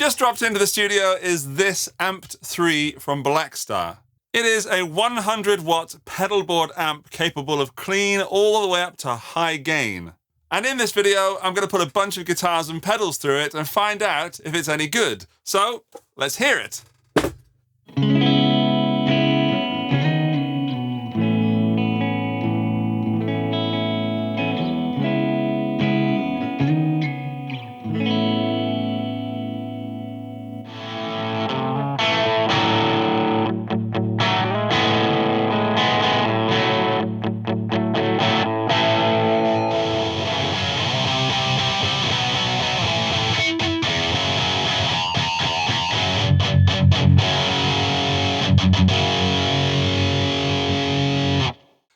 Just dropped into the studio is this Amped 3 from Blackstar. It is a 100-watt pedalboard amp capable of clean all the way up to high gain. And in this video, I'm going to put a bunch of guitars and pedals through it and find out if it's any good. So, let's hear it.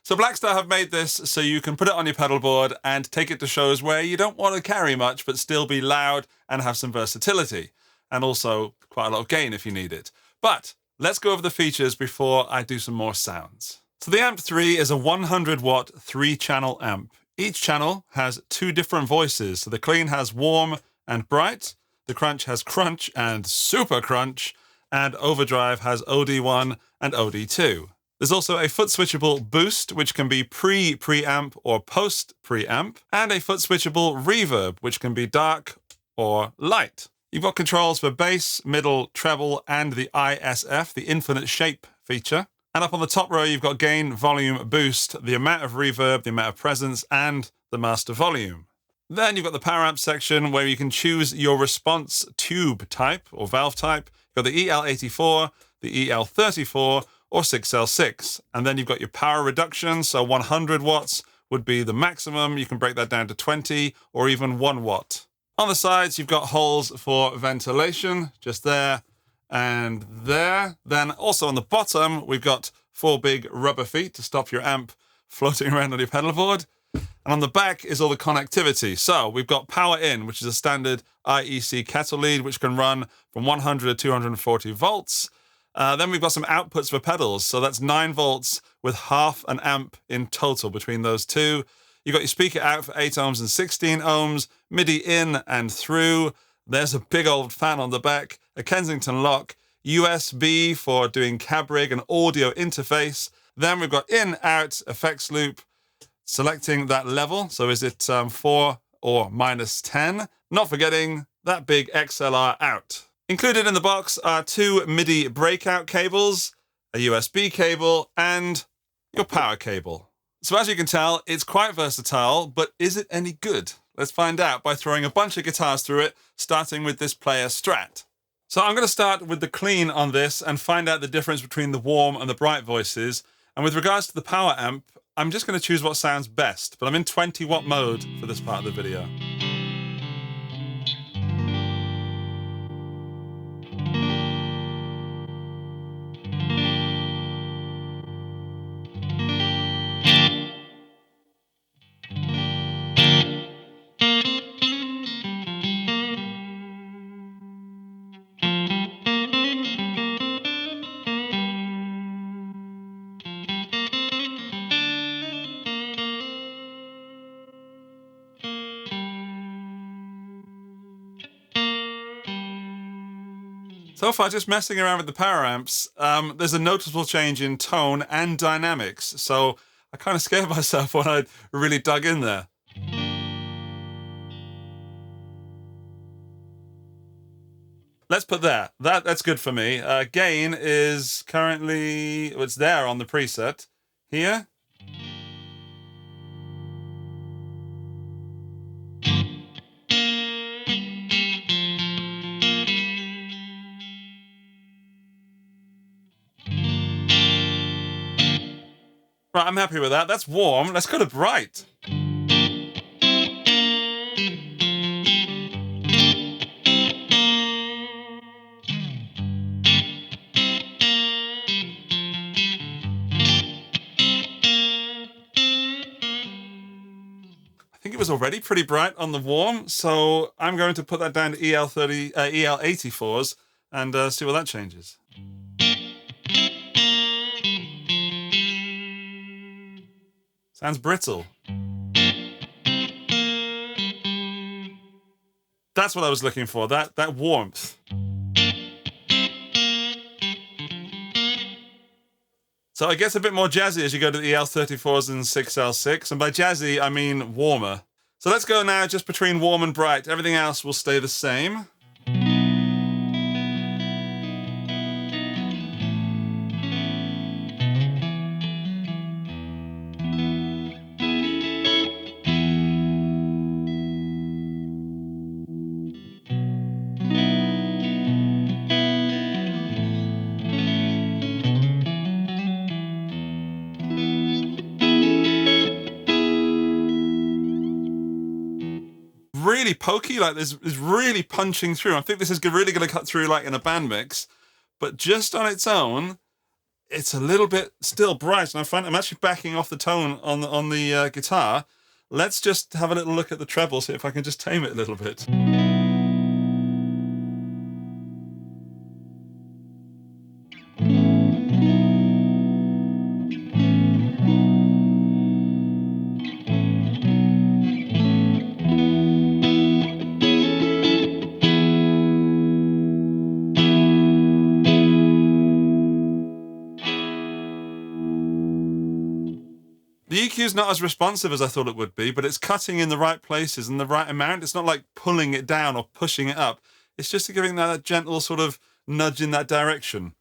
So Blackstar have made this so you can put it on your pedal board and take it to shows where you don't want to carry much but still be loud and have some versatility, and also quite a lot of gain if you need it. But let's go over the features before I do some more sounds. So the Amp 3 is a 100-watt 3-channel amp. Each channel has 2 different voices. So the clean has warm and bright, the crunch has crunch and super crunch, and overdrive has OD1 and OD2. There's also a foot switchable boost, which can be pre-preamp or post-preamp, and a foot switchable reverb, which can be dark or light. You've got controls for bass, middle, treble, and the ISF, the infinite shape feature. And up on the top row, you've got gain, volume, boost, the amount of reverb, the amount of presence, and the master volume. Then you've got the power amp section where you can choose your response tube type or valve type. You've got the EL84, the EL34, or 6L6. And then you've got your power reduction, so 100 watts would be the maximum. You can break that down to 20 or even 1 watt. On the sides, you've got holes for ventilation, just there and there. Then also on the bottom, we've got 4 big rubber feet to stop your amp floating around on your pedal board. And on the back is all the connectivity. So we've got power in, which is a standard IEC kettle lead, which can run from 100 to 240 volts. Then we've got some outputs for pedals. So that's 9 volts with half an amp in total between those two. You've got your speaker out for 8 ohms and 16 ohms, MIDI in and through. There's a big old fan on the back, a Kensington lock, USB for doing cab rig and audio interface. Then we've got in, out, effects loop, selecting that level. So is it 4 or -10? Not forgetting that big XLR out. Included in the box are 2 MIDI breakout cables, a USB cable, and your power cable. So as you can tell, it's quite versatile, but is it any good? Let's find out by throwing a bunch of guitars through it, starting with this Player Strat. So I'm going to start with the clean on this and find out the difference between the warm and the bright voices. And with regards to the power amp, I'm just going to choose what sounds best, but I'm in 20-watt mode for this part of the video. So far, just messing around with the power amps, there's a noticeable change in tone and dynamics. So I kind of scared myself when I really dug in there. Let's put that. That's good for me. Gain is currently, it's there on the preset. Here. Right, I'm happy with that. That's warm. Let's go to bright. I think it was already pretty bright on the warm, so I'm going to put that down to EL84s and see what that changes. Sounds brittle. That's what I was looking for, that warmth. So it gets a bit more jazzy as you go to the EL34s and 6L6. And by jazzy, I mean warmer. So let's go now just between warm and bright. Everything else will stay the same. Really pokey, like this is really punching through. I think this is really going to cut through like in a band mix, but just on its own, it's a little bit still bright. And I find I'm actually backing off the tone on the guitar. Let's just have a little look at the treble, see if I can just tame it a little bit. The EQ is not as responsive as I thought it would be, but it's cutting in the right places and the right amount. It's not like pulling it down or pushing it up. It's just giving that gentle sort of nudge in that direction.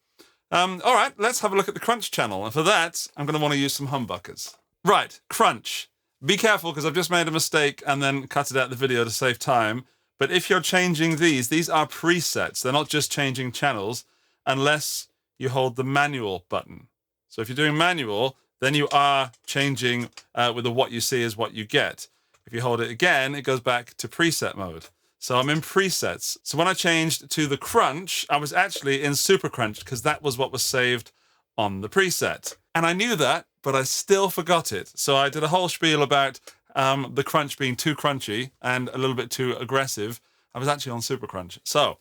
All right, let's have a look at the crunch channel. And for that, I'm going to want to use some humbuckers. Right, crunch. Be careful because I've just made a mistake and then cut it out of the video to save time. But if you're changing these are presets. They're not just changing channels unless you hold the manual button. So if you're doing manual, then you are changing with the what you see is what you get. If you hold it again, it goes back to preset mode. So I'm in presets. So when I changed to the crunch, I was actually in super crunch because that was what was saved on the preset. And I knew that, but I still forgot it. So I did a whole spiel about the crunch being too crunchy and a little bit too aggressive. I was actually on super crunch. So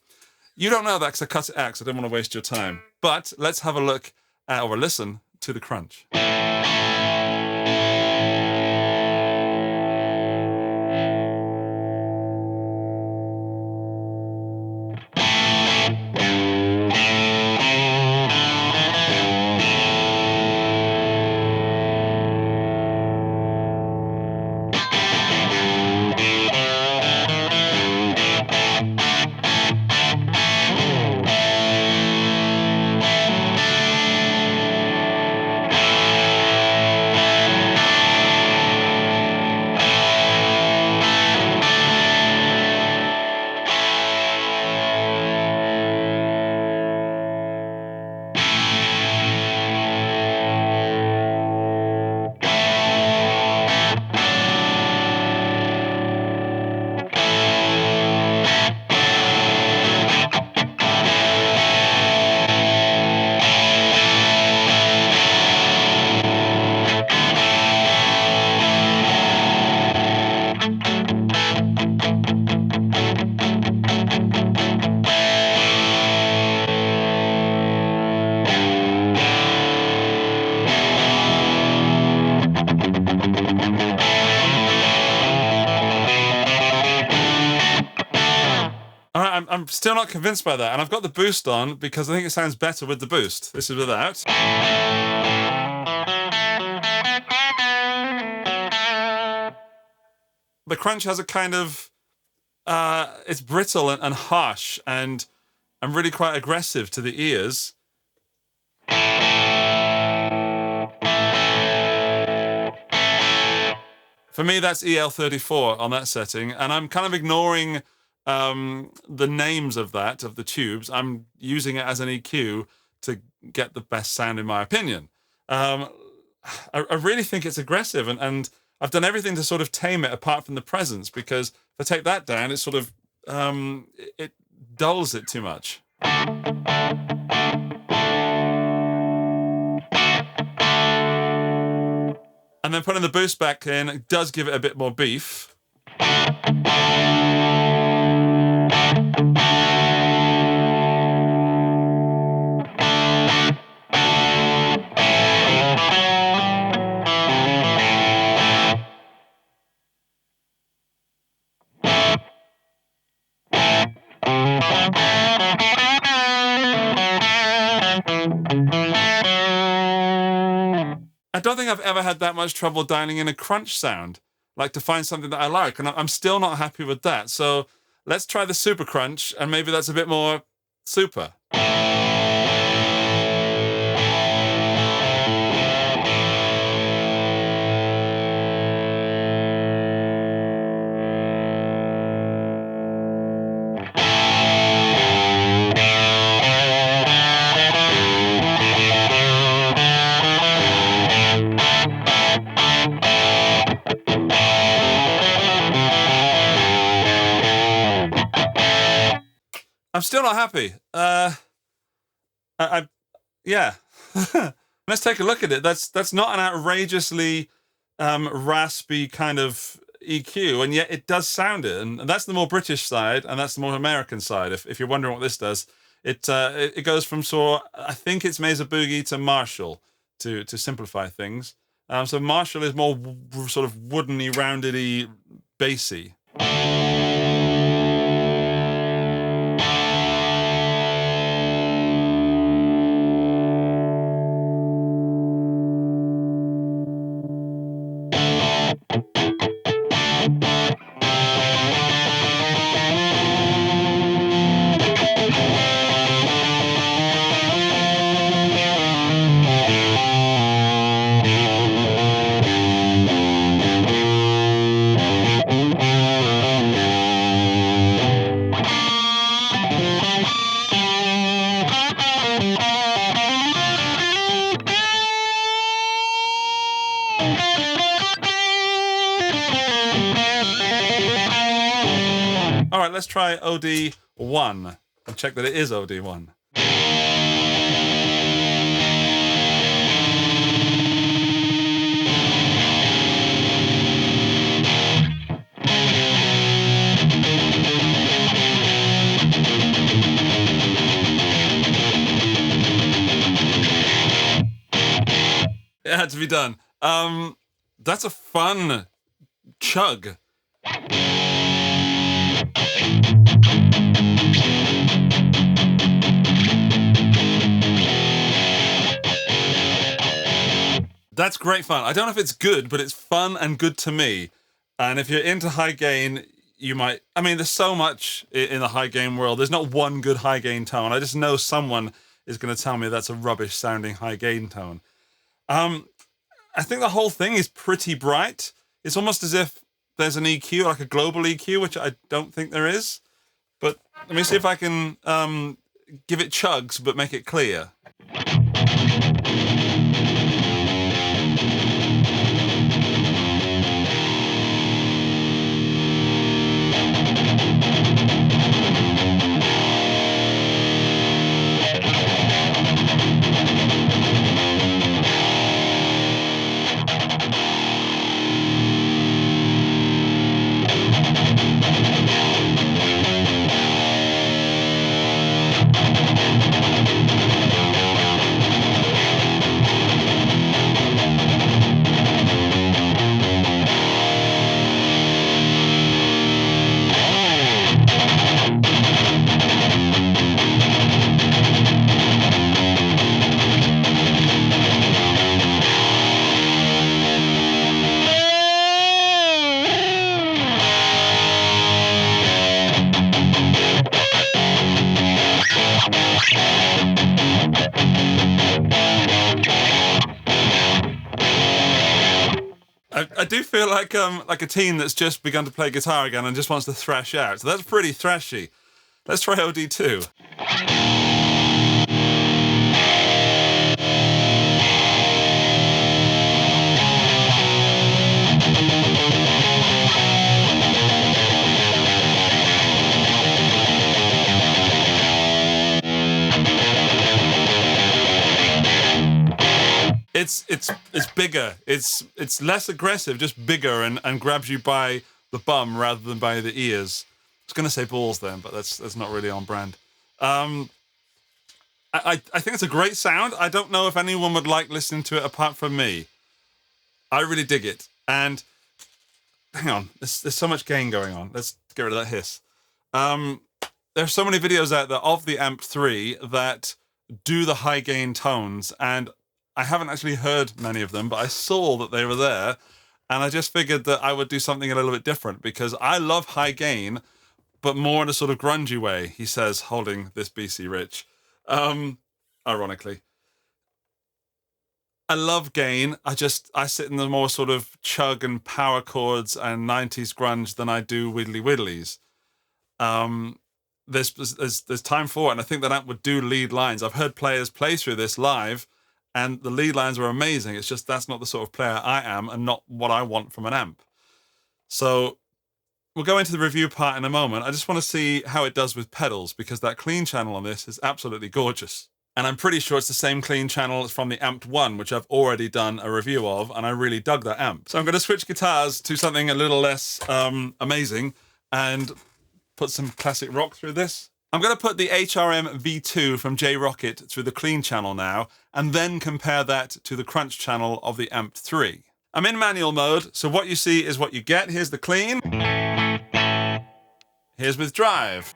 you don't know that because I cut it out because I didn't want to waste your time. But let's have a look or listen to the crunch. I'm still not convinced by that. And I've got the boost on because I think it sounds better with the boost. This is without. The crunch has a kind of, it's brittle and harsh and really quite aggressive to the ears. For me, that's EL34 on that setting. And I'm kind of ignoring the names of the tubes. I'm using it as an EQ to get the best sound in my opinion. I really think it's aggressive and I've done everything to sort of tame it apart from the presence, because if I take that down, it's sort of, it dulls it too much. And then putting the boost back in, it does give it a bit more beef. think I've ever had that much trouble dialing in a crunch sound, like to find something that I like, and I'm still not happy with that. So let's try the super crunch, and maybe that's a bit more super. I'm still not happy. Yeah. Let's take a look at it. That's not an outrageously raspy kind of EQ, and yet it does sound it. And that's the more British side, and that's the more American side. If you're wondering what this does, it goes from I think it's Mesa Boogie to Marshall to simplify things. So Marshall is more sort of woodeny, roundedy, bassy. All right, let's try OD1 and check that it is OD1. It had to be done. That's a fun chug. That's great fun. I don't know if it's good, but it's fun and good to me. And if you're into high gain, you might... I mean, there's so much in the high gain world. There's not one good high gain tone. I just know someone is going to tell me that's a rubbish sounding high gain tone. I think the whole thing is pretty bright. It's almost as if there's an EQ, like a global EQ, which I don't think there is. But let me see if I can give it chugs, but make it clear. I do feel like a teen that's just begun to play guitar again and just wants to thrash out. So that's pretty thrashy. Let's try OD2. It's bigger. It's less aggressive, just bigger, and grabs you by the bum rather than by the ears. I was going to say balls then, but that's not really on brand. I think it's a great sound. I don't know if anyone would like listening to it apart from me. I really dig it. And hang on, there's so much gain going on. Let's get rid of that hiss. There's so many videos out there of the Amp 3 that do the high gain tones, and I haven't actually heard many of them, but I saw that they were there, and I just figured that I would do something a little bit different because I love high gain, but more in a sort of grungy way, he says, holding this BC Rich. Ironically. I love gain. I sit in the more sort of chug and power chords and 90s grunge than I do widdly widdlies. There's time for it, and I think that amp would do lead lines. I've heard players play through this live, and the lead lines are amazing. It's just that's not the sort of player I am and not what I want from an amp. So we'll go into the review part in a moment. I just want to see how it does with pedals, because that clean channel on this is absolutely gorgeous. And I'm pretty sure it's the same clean channel as from the Amped 1, which I've already done a review of, and I really dug that amp. So I'm going to switch guitars to something a little less amazing and put some classic rock through this. I'm going to put the HRM V2 from j-Rocket through the clean channel now, and then compare that to the crunch channel of the Amped 3. I'm in manual mode, so what you see is what you get. Here's the clean. Here's with drive.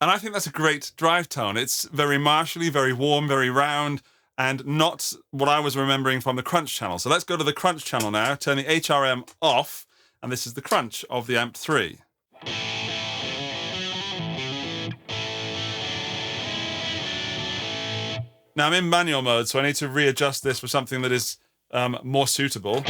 And I think that's a great drive tone. It's very martially, very warm, very round, and not what I was remembering from the crunch channel. So let's go to the crunch channel now, turn the HRM off, and this is the crunch of the Amped 3. Now I'm in manual mode, so I need to readjust this for something that is more suitable.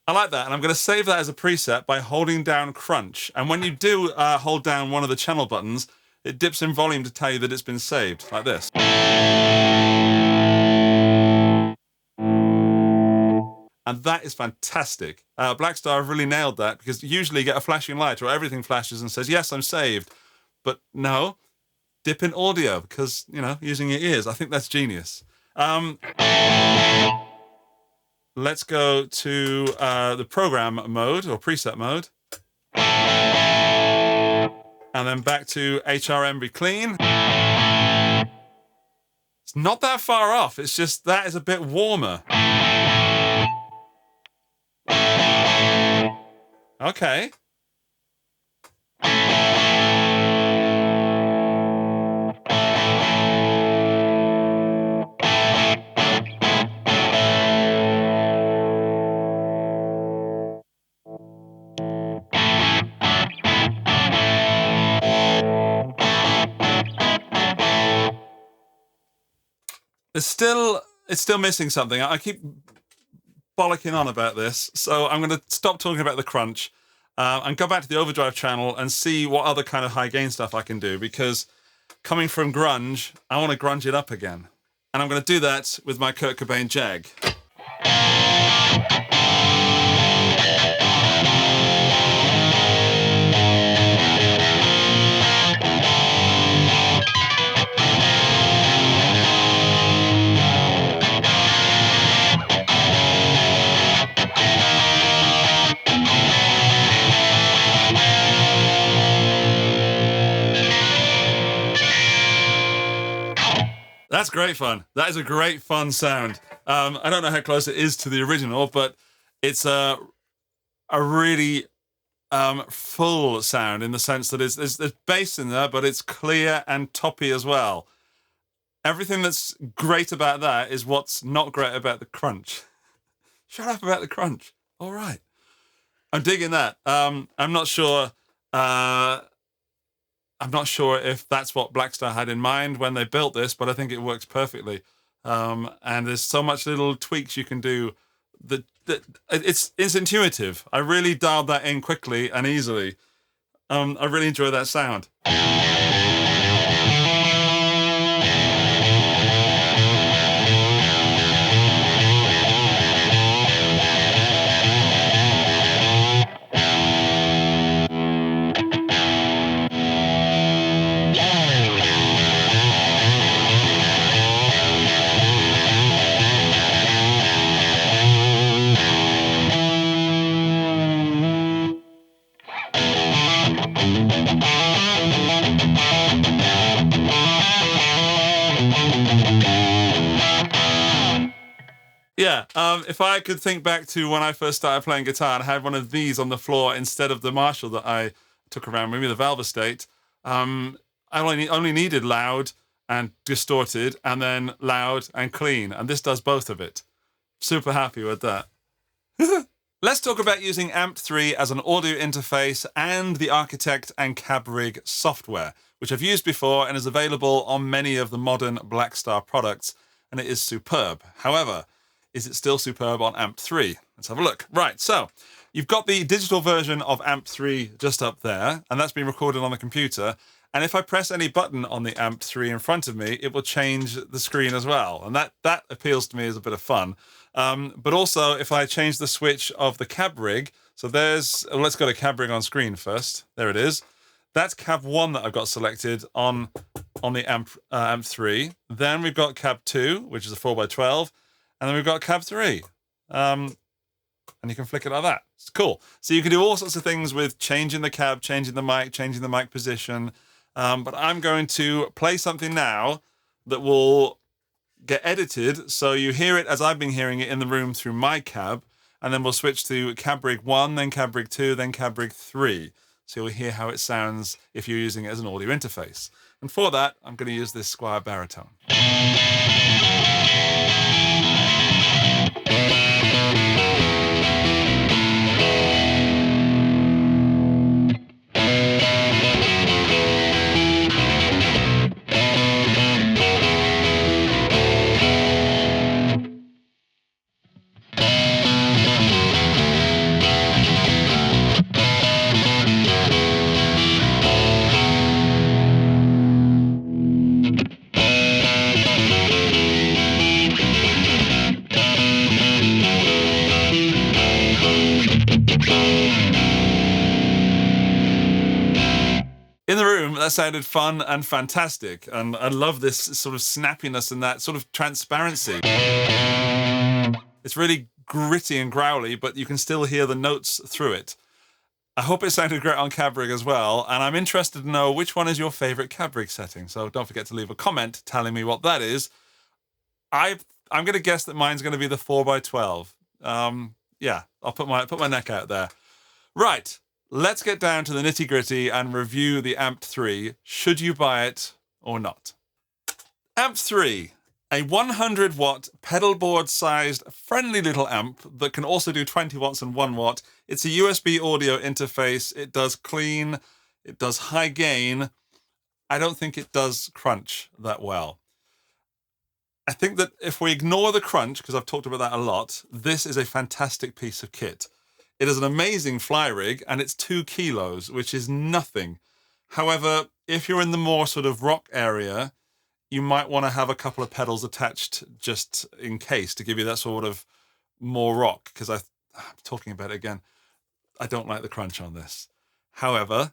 I like that, and I'm going to save that as a preset by holding down crunch. And when you do hold down one of the channel buttons, it dips in volume to tell you that it's been saved, like this. And that is fantastic. Blackstar have really nailed that, because usually you get a flashing light or everything flashes and says, yes, I'm saved. But no, dip in audio, because, you know, using your ears. I think that's genius. Let's go to the program mode or preset mode. And then back to HRM be clean. It's not that far off. It's just that is a bit warmer. Okay. It's still missing something. I keep bollocking on about this, so I'm going to stop talking about the crunch and go back to the overdrive channel and see what other kind of high gain stuff I can do, because coming from grunge, I want to grunge it up again. And I'm going to do that with my Kurt Cobain Jag. That's great fun. That is a great fun sound. I don't know how close it is to the original, but it's a really full sound, in the sense that there's bass in there, but it's clear and toppy as well. Everything that's great about that is what's not great about the crunch. Shut up about the crunch. All right. I'm digging that. I'm not sure I'm not sure if that's what Blackstar had in mind when they built this, but I think it works perfectly. And there's so much little tweaks you can do that it's intuitive. I really dialed that in quickly and easily. I really enjoy that sound. Yeah, if I could think back to when I first started playing guitar and had one of these on the floor instead of the Marshall that I took around with me, the Valve Estate, I only needed loud and distorted, and then loud and clean, and this does both of it. Super happy with that. Let's talk about using AMP3 as an audio interface and the Architect and Cab Rig software, which I've used before and is available on many of the modern Blackstar products, and it is superb. However, is it still superb on AMP3? Let's have a look. Right, so you've got the digital version of AMP3 just up there, and that's been recorded on the computer. And if I press any button on the AMP3 in front of me, it will change the screen as well. And that appeals to me as a bit of fun. But also, if I change the switch of the cab rig, so let's go to cab rig on screen first. There it is. That's cab 1 that I've got selected on the AMP3. Then we've got cab 2, which is a 4x12. And then we've got cab 3. And you can flick it like that. It's cool. So you can do all sorts of things with changing the cab, changing the mic position. But I'm going to play something now that will get edited so you hear it as I've been hearing it in the room through my cab, and then we'll switch to cab rig 1, then cab rig 2, then cab rig 3. So you'll hear how it sounds if you're using it as an audio interface. And for that, I'm going to use this Squier baritone. In the room, that sounded fun and fantastic, and I love this sort of snappiness and that sort of transparency. It's really gritty and growly, but you can still hear the notes through it. I hope it sounded great on cab rig as well, and I'm interested to know which one is your favorite cab rig setting, so don't forget to leave a comment telling me what that is. I'm going to guess that mine's going to be the 4x12. Yeah, I'll put my neck out there. Right. Let's get down to the nitty-gritty and review the AMP3. Should you buy it or not? AMP3, a 100-watt pedalboard-sized friendly little amp that can also do 20 watts and 1 watt. It's a USB audio interface. It does clean. It does high gain. I don't think it does crunch that well. I think that if we ignore the crunch, because I've talked about that a lot, this is a fantastic piece of kit. It is an amazing fly rig, and it's 2 kilos, which is nothing. However, if you're in the more sort of rock area, you might want to have a couple of pedals attached just in case to give you that sort of more rock, because I'm talking about it again. I don't like the crunch on this. However,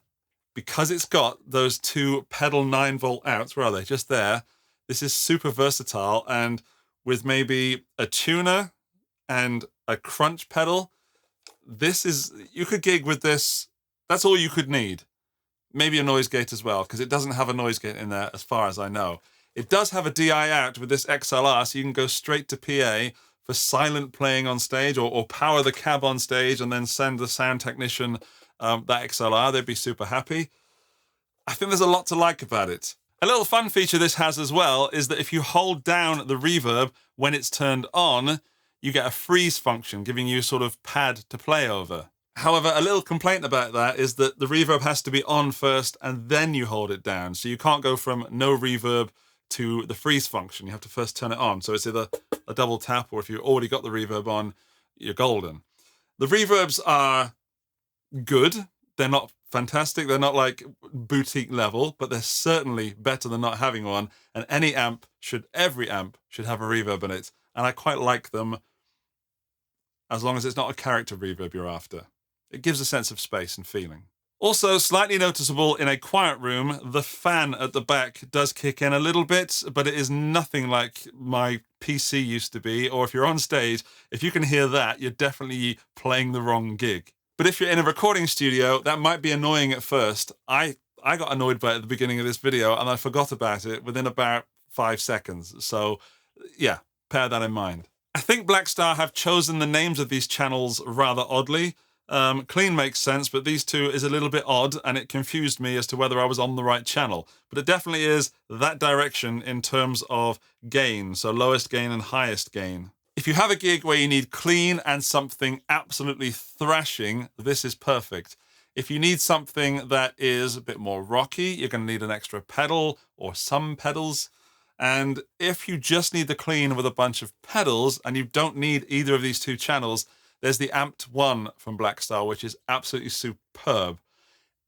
because it's got those 2 pedal 9-volt outs, where are they? Just there. This is super versatile, and with maybe a tuner and a crunch pedal, you could gig with this. That's all you could need. Maybe a noise gate as well, because it doesn't have a noise gate in there as far as I know. It does have a DI out with this XLR, so you can go straight to PA for silent playing on stage, or power the cab on stage and then send the sound technician that XLR. They'd be super happy. I think there's a lot to like about it. A little fun feature this has as well is that if you hold down the reverb when it's turned on, you get a freeze function, giving you sort of pad to play over. However, a little complaint about that is that the reverb has to be on first and then you hold it down. So you can't go from no reverb to the freeze function. You have to first turn it on. So it's either a double tap, or if you've already got the reverb on, you're golden. The reverbs are good. They're not fantastic. They're not like boutique level, but they're certainly better than not having one. And every amp should have a reverb in it. And I quite like them as long as it's not a character reverb you're after. It gives a sense of space and feeling. Also, slightly noticeable in a quiet room, the fan at the back does kick in a little bit, but it is nothing like my PC used to be, or if you're on stage, if you can hear that, you're definitely playing the wrong gig. But if you're in a recording studio, that might be annoying at first. I got annoyed by it at the beginning of this video, and I forgot about it within about 5 seconds. So yeah, bear that in mind. I think Blackstar have chosen the names of these channels rather oddly. Clean makes sense, but these two is a little bit odd, and it confused me as to whether I was on the right channel. But it definitely is that direction in terms of gain, so lowest gain and highest gain. If you have a gig where you need clean and something absolutely thrashing, this is perfect. If you need something that is a bit more rocky, you're going to need an extra pedal or some pedals. And if you just need the clean with a bunch of pedals and you don't need either of these two channels, there's the 𝗬𝗪𝗏 from Blackstar, which is absolutely superb.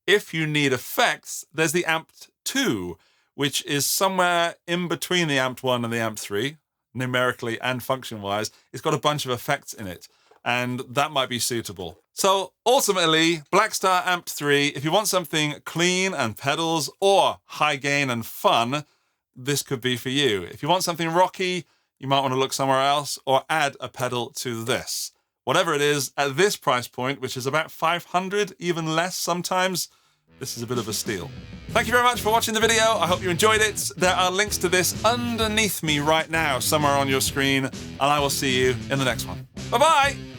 If you need effects, there's the 𝗬𝗪𝗡, which is somewhere in between the 𝗬𝗪 and the 𝗬𝗪, numerically and function-wise. It's got a bunch of effects in it, and that might be suitable. So ultimately, Blackstar 𝗬𝗪𝗡, if you want something clean and pedals or high gain and fun, this could be for you. If you want something rocky, you might want to look somewhere else or add a pedal to this. Whatever it is, at this price point, which is about 500, even less sometimes, this is a bit of a steal. Thank you very much for watching the video. I hope you enjoyed it. There are links to this underneath me right now, somewhere on your screen, and I will see you in the next one. Bye-bye!